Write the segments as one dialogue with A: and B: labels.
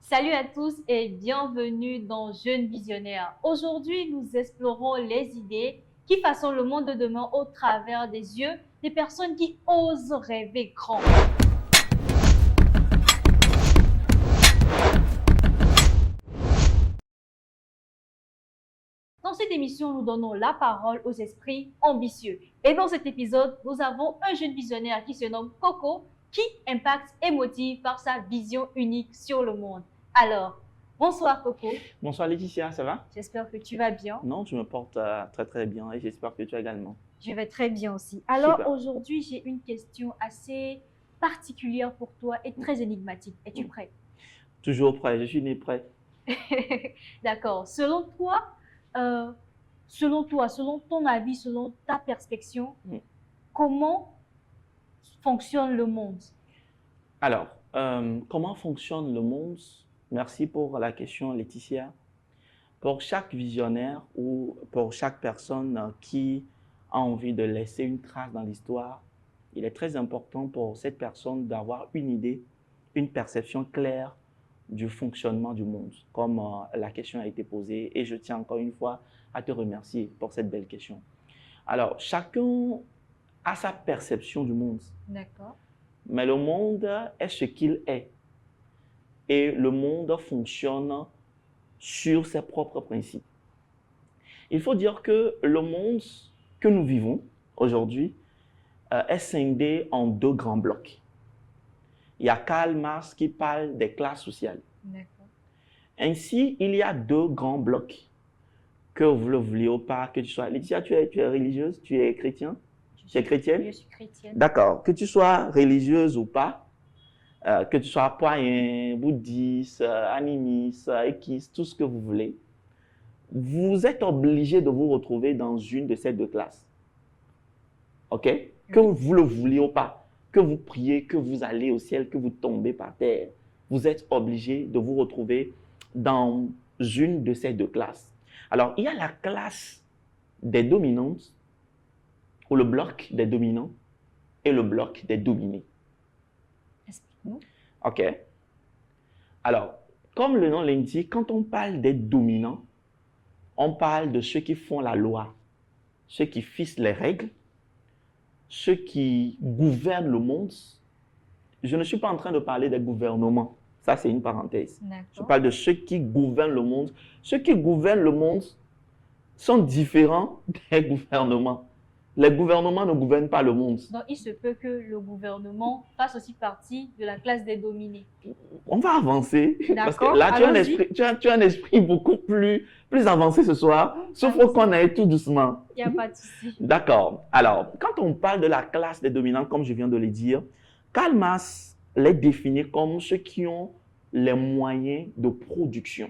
A: Salut à tous et bienvenue dans Jeunes Visionnaires. Aujourd'hui, nous explorons les idées qui façonnent le monde de demain au travers des yeux des personnes qui osent rêver grand. Dans cette émission, nous donnons la parole aux esprits ambitieux. Et dans cet épisode, nous avons un jeune visionnaire qui se nomme Coco, qui impacte et motive par sa vision unique sur le monde. Alors, bonsoir Coco.
B: Bonsoir Laetitia, ça va?
A: J'espère que tu vas bien.
B: Non, tu me portes très bien et j'espère que tu as également.
A: Je vais très bien aussi. Alors
B: Super.
A: aujourd'hui, j'ai une question assez particulière pour toi et très énigmatique. Es-tu prêt?
B: Toujours prêt, je suis né prêt.
A: D'accord. Selon toi, selon ton avis, selon ta perspective,
B: Mm.
A: comment fonctionne le monde?
B: Alors, comment fonctionne le monde? Merci pour la question Laetitia. Pour chaque visionnaire ou pour chaque personne qui a envie de laisser une trace dans l'histoire, il est très important pour cette personne d'avoir une idée, une perception claire du fonctionnement du monde, comme la question a été posée. Et je tiens encore une fois à te remercier pour cette belle question. Alors, chacun a sa perception du monde,
A: D'accord.
B: mais le monde est ce qu'il est. Et le monde fonctionne sur ses propres principes. Il faut dire que le monde que nous vivons aujourd'hui est scindé en deux grands blocs. Il y a Karl Marx qui parle des classes sociales.
A: D'accord.
B: Ainsi, il y a deux grands blocs, que vous le vouliez ou pas, que tu sois... Laetitia, tu es religieuse, tu es chrétien, tu es chrétienne?
A: Je suis chrétienne.
B: D'accord. Que tu sois religieuse ou pas, que tu sois païen, bouddhiste, animiste, équiste, tout ce que vous voulez, vous êtes obligé de vous retrouver dans une de ces deux classes. OK? Que vous le vouliez ou pas, que vous priez, que vous allez au ciel, que vous tombez par terre, vous êtes obligé de vous retrouver dans une de ces deux classes. Alors, il y a la classe des dominantes, ou le bloc des dominants, et le bloc des dominés.
A: Explique-nous.
B: OK? Alors, comme le nom l'indique, quand on parle des dominants, on parle de ceux qui font la loi, ceux qui fixent les règles, ceux qui gouvernent le monde. Je ne suis pas en train de parler des gouvernements. Ça, c'est une parenthèse. Je parle de ceux qui gouvernent le monde. Ceux qui gouvernent le monde sont différents des gouvernements. Les gouvernements ne gouvernent pas le monde.
A: Donc, il se peut que le gouvernement fasse aussi partie de la classe des dominés.
B: On va avancer. Parce que
A: D'accord,
B: là,
A: allons-y.
B: tu as un esprit beaucoup plus avancé ce soir. Sauf qu'on aille tout doucement.
A: Il n'y a pas de souci.
B: D'accord. Alors, quand on parle de la classe des dominants, comme je viens de le dire, Karl Marx les définit comme ceux qui ont les moyens de production.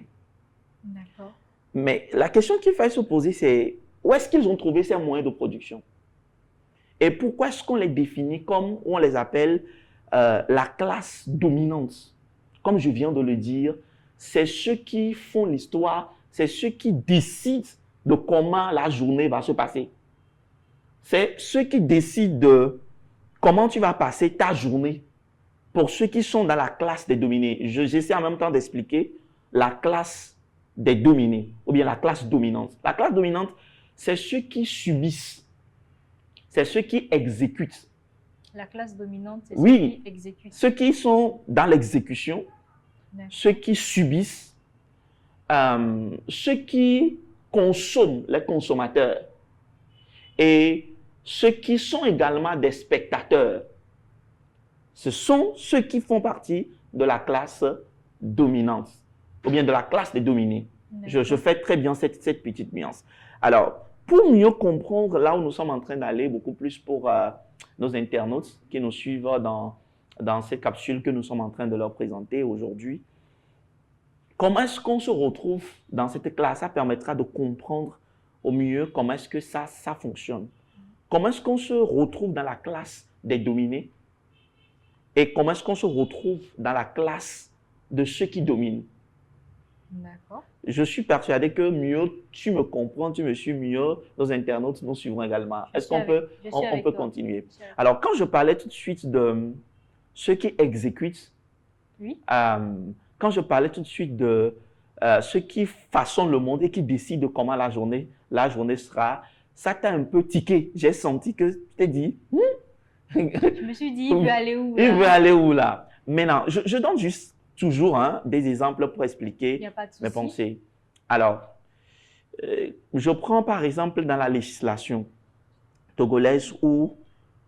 A: D'accord.
B: Mais la question qu'il faut se poser, c'est où est-ce qu'ils ont trouvé ces moyens de production? Et pourquoi est-ce qu'on les définit comme, on les appelle la classe dominante? Comme je viens de le dire, c'est ceux qui font l'histoire, c'est ceux qui décident de comment la journée va se passer. C'est ceux qui décident de comment tu vas passer ta journée. Pour ceux qui sont dans la classe des dominés, j'essaie en même temps d'expliquer la classe des dominés, ou bien la classe dominante. La classe dominante, c'est ceux qui subissent. C'est ceux qui exécutent.
A: La classe dominante, c'est
B: Oui,
A: ceux qui exécutent.
B: Ceux qui sont dans l'exécution, ceux qui subissent, ceux qui consomment, les consommateurs, et ceux qui sont également des spectateurs. Ce sont ceux qui font partie de la classe dominante, ou bien de la classe des dominés. Je fais très bien cette petite nuance. Alors, pour mieux comprendre là où nous sommes en train d'aller, beaucoup plus pour nos internautes qui nous suivent dans cette capsule que nous sommes en train de leur présenter aujourd'hui, comment est-ce qu'on se retrouve dans cette classe? Ça permettra de comprendre au mieux comment est-ce que ça fonctionne. Comment est-ce qu'on se retrouve dans la classe des dominés? Et comment est-ce qu'on se retrouve dans la classe de ceux qui dominent?
A: D'accord.
B: Je suis persuadé que mieux tu me comprends, tu me suis mieux, nos internautes nous suivront également. Est-ce qu'on peut continuer? Alors, quand je parlais tout de suite de ceux qui exécutent,
A: oui.
B: quand je parlais tout de suite de ceux qui façonnent le monde et qui décident de comment la journée sera, ça t'a un peu tiqué. J'ai senti que tu t'es dit,
A: Je me suis dit, il veut aller où
B: il
A: là?
B: veut aller où là? Maintenant, je donne juste toujours des exemples pour
A: Il
B: expliquer
A: n'y a pas de
B: mes
A: souci.
B: pensées. Alors, je prends par exemple dans la législation togolaise où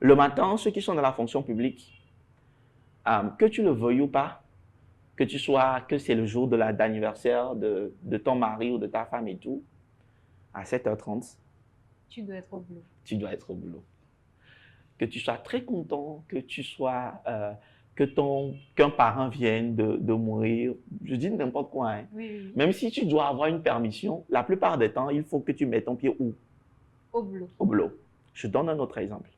B: le matin, ceux qui sont dans la fonction publique, que tu le veuilles ou pas, que c'est le jour d'anniversaire de ton mari ou de ta femme et tout, à 7h30,
A: Tu dois être au boulot.
B: tu dois être au boulot. Que tu sois très content, qu'un parent vienne de mourir, je dis n'importe quoi, hein.
A: Oui, oui, oui.
B: Même si tu dois avoir une permission, la plupart des temps, il faut que tu mettes ton pied où?
A: Au boulot.
B: Au boulot. Je donne un autre exemple.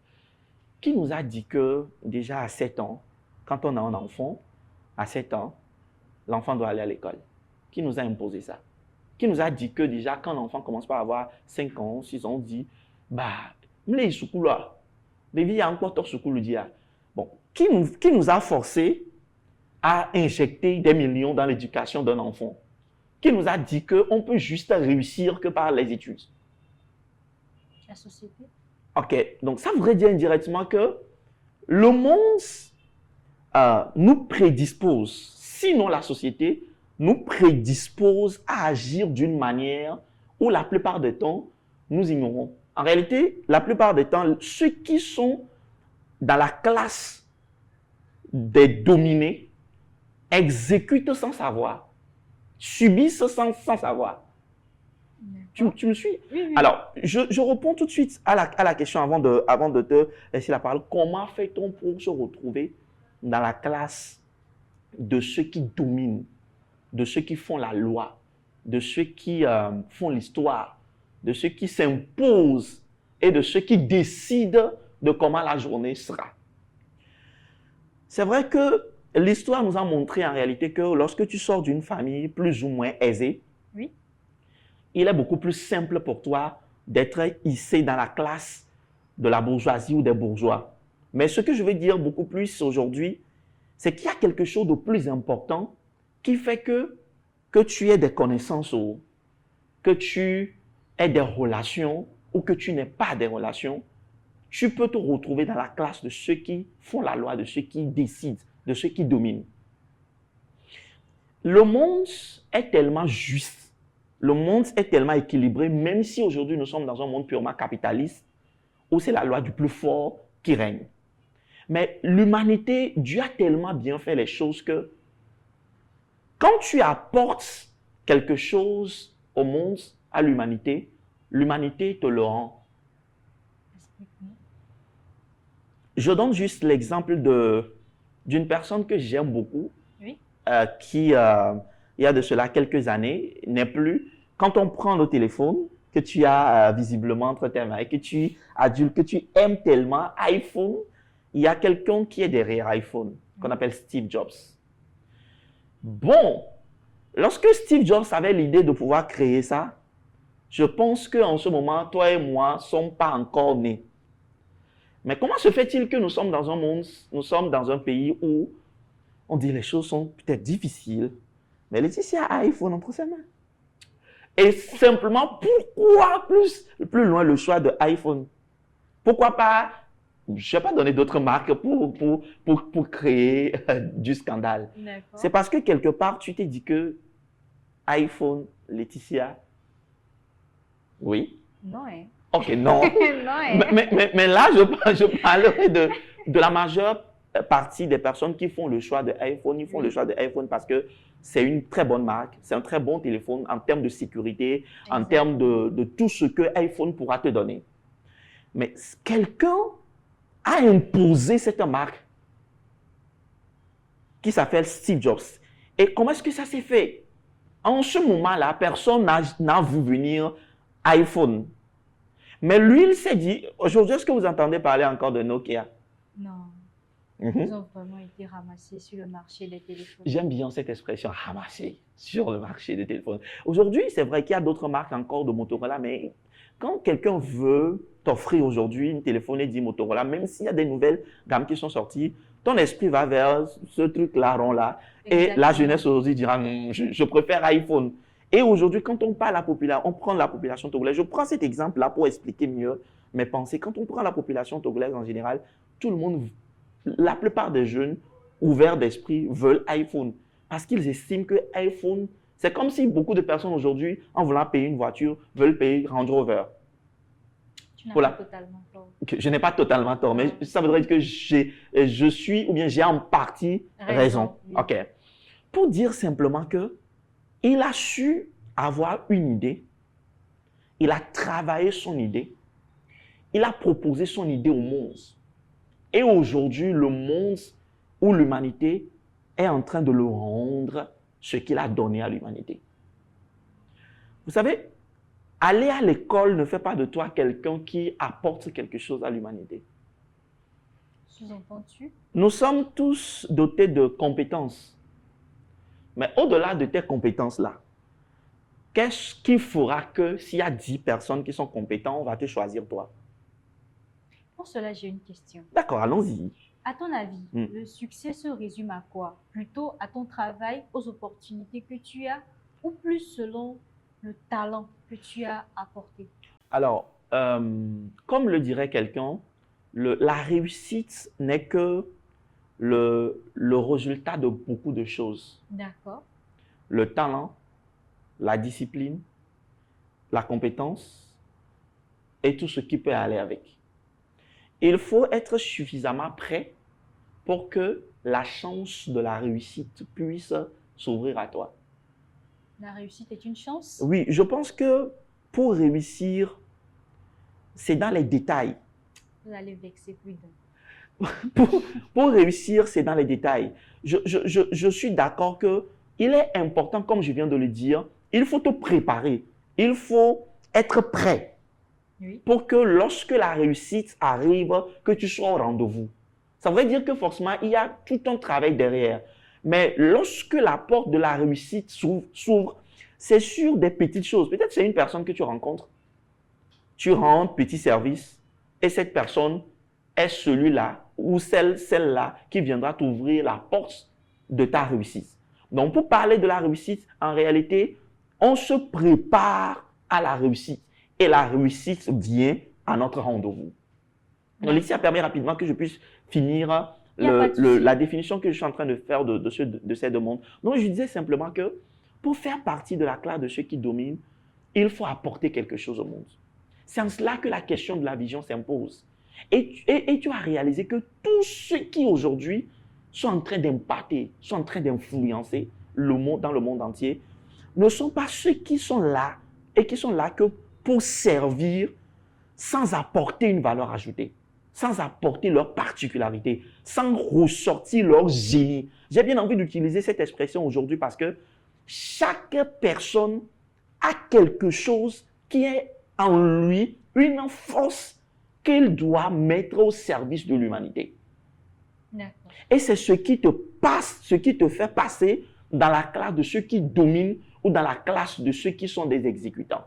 B: Qui nous a dit que déjà à 7 ans, quand on a un enfant, à 7 ans, l'enfant doit aller à l'école? Qui nous a imposé ça? Qui nous a dit que déjà quand l'enfant commence par avoir 5 ans, 6 ans, on dit, bah, m'lé soukou là, il y a encore ton soukou le dia. Bon, qui nous a forcé à injecter des millions dans l'éducation d'un enfant? Qui nous a dit qu'on peut juste réussir que par les études?
A: La société.
B: Ok, donc ça voudrait dire indirectement que le monde nous prédispose, sinon la société nous prédispose à agir d'une manière où la plupart du temps, nous ignorons. En réalité, la plupart du temps, ceux qui sont dans la classe des dominés exécutent sans savoir, subissent sans savoir. Tu me suis?
A: Oui, oui.
B: Alors, je réponds tout de suite à la question avant de te laisser la parole. Comment fait-on pour se retrouver dans la classe de ceux qui dominent, de ceux qui font la loi, de ceux qui font l'histoire, de ceux qui s'imposent et de ceux qui décident de comment la journée sera? C'est vrai que l'histoire nous a montré en réalité que lorsque tu sors d'une famille plus ou moins aisée,
A: Oui.
B: il est beaucoup plus simple pour toi d'être hissé dans la classe de la bourgeoisie ou des bourgeois. Mais ce que je veux dire beaucoup plus aujourd'hui, c'est qu'il y a quelque chose de plus important qui fait que tu aies des connaissances ou que tu aies des relations ou que tu n'aies pas des relations, tu peux te retrouver dans la classe de ceux qui font la loi, de ceux qui décident, de ceux qui dominent. Le monde est tellement juste, le monde est tellement équilibré, même si aujourd'hui nous sommes dans un monde purement capitaliste, où c'est la loi du plus fort qui règne. Mais l'humanité, Dieu a tellement bien fait les choses que quand tu apportes quelque chose au monde, à l'humanité, l'humanité te le rend. Je donne juste l'exemple d'une personne que j'aime beaucoup,
A: Oui.
B: qui, il y a de cela quelques années, n'est plus. Quand on prend le téléphone que tu as visiblement entre tes mains et que tu es adulte, que tu aimes tellement iPhone, il y a quelqu'un qui est derrière iPhone, qu'on appelle Steve Jobs. Bon, lorsque Steve Jobs avait l'idée de pouvoir créer ça, je pense qu'en ce moment, toi et moi ne sommes pas encore nés. Mais comment se fait-il que nous sommes dans un monde, nous sommes dans un pays où on dit les choses sont peut-être difficiles, mais Laetitia a iPhone entre ses mains. Et simplement, pourquoi plus loin le choix de iPhone? Pourquoi pas, je ne vais pas donner d'autres marques pour créer du scandale. C'est parce que quelque part, tu t'es dit que iPhone, Laetitia, oui.
A: Non, hein.
B: Ok, non.
A: Non, hein.
B: Mais là, je parlerai de la majeure partie des personnes qui font le choix de iPhone. Ils font le choix de iPhone parce que c'est une très bonne marque, c'est un très bon téléphone en termes de sécurité, en termes de tout ce que iPhone pourra te donner. Mais quelqu'un a imposé cette marque qui s'appelle Steve Jobs. Et comment est-ce que ça s'est fait? En ce moment-là, personne n'a vu venir iPhone. Mais lui, il s'est dit, aujourd'hui, est-ce que vous entendez parler encore de Nokia?
A: Non. Ils ont vraiment été ramassés sur le marché des téléphones.
B: J'aime bien cette expression, ramassés sur le marché des téléphones. Aujourd'hui, c'est vrai qu'il y a d'autres marques encore de Motorola, mais quand quelqu'un veut t'offrir aujourd'hui une téléphone et dit Motorola, même s'il y a des nouvelles gammes qui sont sorties, ton esprit va vers ce truc-là, rond-là. Et la jeunesse aujourd'hui dira, je préfère iPhone. Et aujourd'hui, quand on parle à la population, on prend la population togolaise. Je prends cet exemple-là pour expliquer mieux mes pensées. Quand on prend la population togolaise en général, tout le monde, la plupart des jeunes ouverts d'esprit veulent iPhone. Parce qu'ils estiment que iPhone, c'est comme si beaucoup de personnes aujourd'hui, en voulant payer une voiture, veulent payer Range Rover.
A: Tu n'as pas totalement tort.
B: Je n'ai pas totalement tort, mais ça voudrait dire que je suis ou bien j'ai en partie raison.
A: Oui.
B: OK. Pour dire simplement que il a su avoir une idée, il a travaillé son idée, il a proposé son idée au monde. Et aujourd'hui, le monde ou l'humanité est en train de le rendre ce qu'il a donné à l'humanité. Vous savez, aller à l'école ne fait pas de toi quelqu'un qui apporte quelque chose à l'humanité.
A: Sous-entendu?
B: Nous sommes tous dotés de compétences. Mais au-delà de tes compétences-là, qu'est-ce qui fera que s'il y a 10 personnes qui sont compétentes, on va te choisir toi?
A: Pour cela, j'ai une question.
B: D'accord, allons-y.
A: À ton avis, le succès se résume à quoi? Plutôt à ton travail, aux opportunités que tu as, ou plus selon le talent que tu as apporté?
B: Alors, comme le dirait quelqu'un, la réussite n'est que le résultat de beaucoup de choses.
A: D'accord.
B: Le talent, la discipline, la compétence et tout ce qui peut aller avec. Il faut être suffisamment prêt pour que la chance de la réussite puisse s'ouvrir à toi.
A: La réussite est une chance?
B: Oui, je pense que pour réussir, c'est dans les détails.
A: Vous allez vexer plus d'un.
B: Pour réussir, c'est dans les détails. Je suis d'accord qu'il est important, comme je viens de le dire, il faut te préparer. Il faut être prêt pour que lorsque la réussite arrive, que tu sois au rendez-vous. Ça veut dire que forcément, il y a tout un travail derrière. Mais lorsque la porte de la réussite s'ouvre, c'est sur des petites choses. Peut-être c'est une personne que tu rencontres. Tu rends petit service et cette personne est celui-là ou celle-là qui viendra t'ouvrir la porte de ta réussite. Donc, pour parler de la réussite, en réalité, on se prépare à la réussite et la réussite vient à notre rendez-vous. Donc, Laetitia, permet rapidement que je puisse finir la définition que je suis en train de faire de ces deux mondes. Donc, je disais simplement que pour faire partie de la classe de ceux qui dominent, il faut apporter quelque chose au monde. C'est en cela que la question de la vision s'impose. Et tu as réalisé que tous ceux qui aujourd'hui sont en train d'impacter, sont en train d'influencer le monde dans le monde entier, ne sont pas ceux qui sont là et qui sont là que pour servir sans apporter une valeur ajoutée, sans apporter leur particularité, sans ressortir leur génie. J'ai bien envie d'utiliser cette expression aujourd'hui parce que chaque personne a quelque chose qui est en lui, une force qu'il doit mettre au service de l'humanité. Et c'est ce qui te passe, ce qui te fait passer dans la classe de ceux qui dominent ou dans la classe de ceux qui sont des exécutants.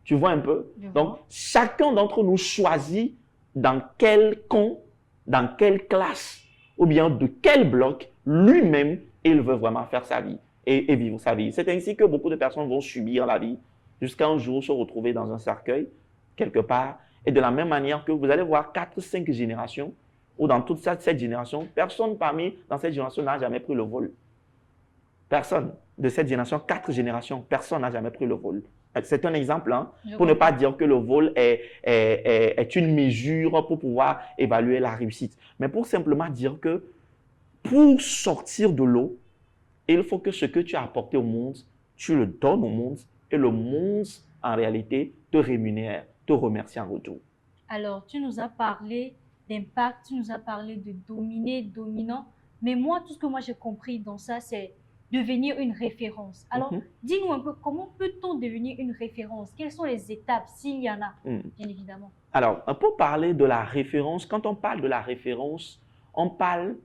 B: Tu vois un peu? Donc, chacun d'entre nous choisit dans quel camp, dans quelle classe ou bien de quel bloc lui-même il veut vraiment faire sa vie et vivre sa vie. C'est ainsi que beaucoup de personnes vont subir la vie jusqu'à un jour se retrouver dans un cercueil quelque part. Et de la même manière que vous allez voir 4-5 générations, ou dans toute cette génération, personne dans cette génération n'a jamais pris le vol. Personne de cette génération, 4 générations, personne n'a jamais pris le vol. C'est un exemple, hein, pour ne pas dire que le vol est une mesure pour pouvoir évaluer la réussite. Mais pour simplement dire que pour sortir de l'eau, il faut que ce que tu as apporté au monde, tu le donnes au monde et le monde, en réalité, te rémunère, te remercie en retour.
A: Alors, tu nous as parlé d'impact, tu nous as parlé de dominer, dominant. Mais moi, tout ce que moi j'ai compris dans ça, c'est devenir une référence. Alors, dis-nous un peu, comment peut-on devenir une référence? Quelles sont les étapes, s'il y en a, bien évidemment?
B: Alors, pour parler de la référence, quand on parle de la référence, on parle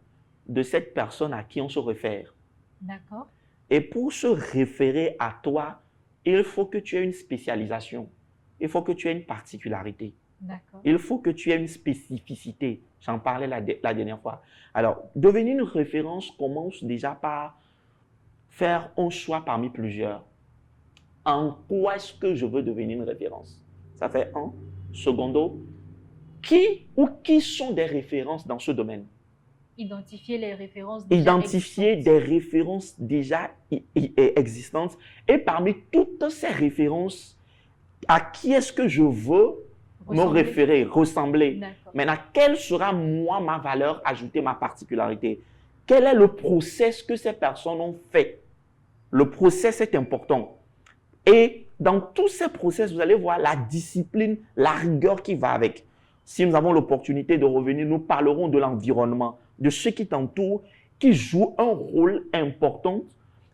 B: de cette personne à qui on se réfère.
A: D'accord.
B: Et pour se référer à toi, il faut que tu aies une spécialisation. Il faut que tu aies une particularité.
A: D'accord.
B: Il faut que tu aies une spécificité. J'en parlais la dernière fois. Alors, devenir une référence commence déjà par faire un choix parmi plusieurs. En quoi est-ce que je veux devenir une référence? Ça fait un. Secondo, qui sont des références dans ce domaine?
A: Identifier les références déjà
B: Identifier
A: existantes.
B: des références déjà existantes. Et parmi toutes ces références, à qui est-ce que je veux me référer, ressembler? Maintenant, quelle sera moi ma valeur ajoutée, ma particularité? Quel est le process que ces personnes ont fait? Le process est important. Et dans tous ces process, vous allez voir la discipline, la rigueur qui va avec. Si nous avons l'opportunité de revenir, nous parlerons de l'environnement, de ce qui t'entoure, qui joue un rôle important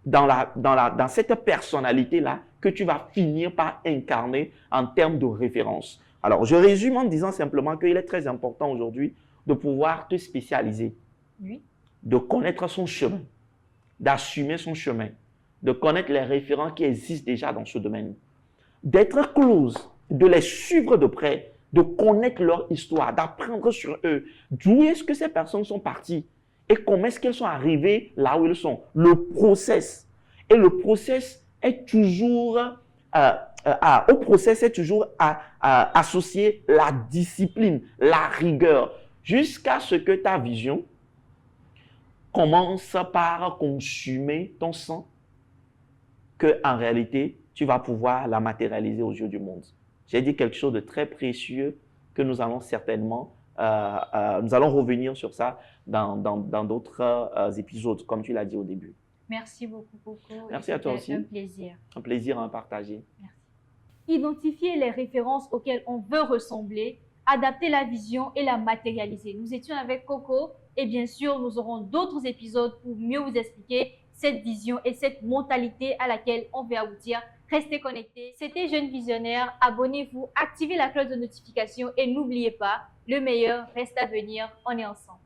B: dans cette personnalité-là que tu vas finir par incarner en termes de référence. Alors, je résume en disant simplement qu'il est très important aujourd'hui de pouvoir te spécialiser, de connaître son chemin, d'assumer son chemin, de connaître les référents qui existent déjà dans ce domaine, d'être close, de les suivre de près, de connaître leur histoire, d'apprendre sur eux, d'où est-ce que ces personnes sont parties et comment est-ce qu'elles sont arrivées là où elles sont. Le process. Et le process est toujours, au process est toujours associé la discipline, la rigueur, jusqu'à ce que ta vision commence par consumer ton sang, qu'en réalité, tu vas pouvoir la matérialiser aux yeux du monde. J'ai dit quelque chose de très précieux que nous allons certainement, nous allons revenir sur ça dans d'autres épisodes, comme tu l'as dit au début.
A: Merci beaucoup, Coco.
B: Merci à toi aussi.
A: Un plaisir.
B: Un plaisir à partager.
A: Merci. Identifier les références auxquelles on veut ressembler, adapter la vision et la matérialiser. Nous étions avec Coco et bien sûr, nous aurons d'autres épisodes pour mieux vous expliquer cette vision et cette mentalité à laquelle on veut aboutir. Restez connectés. C'était Jeune Visionnaire. Abonnez-vous, activez la cloche de notification et n'oubliez pas, le meilleur reste à venir. On est ensemble.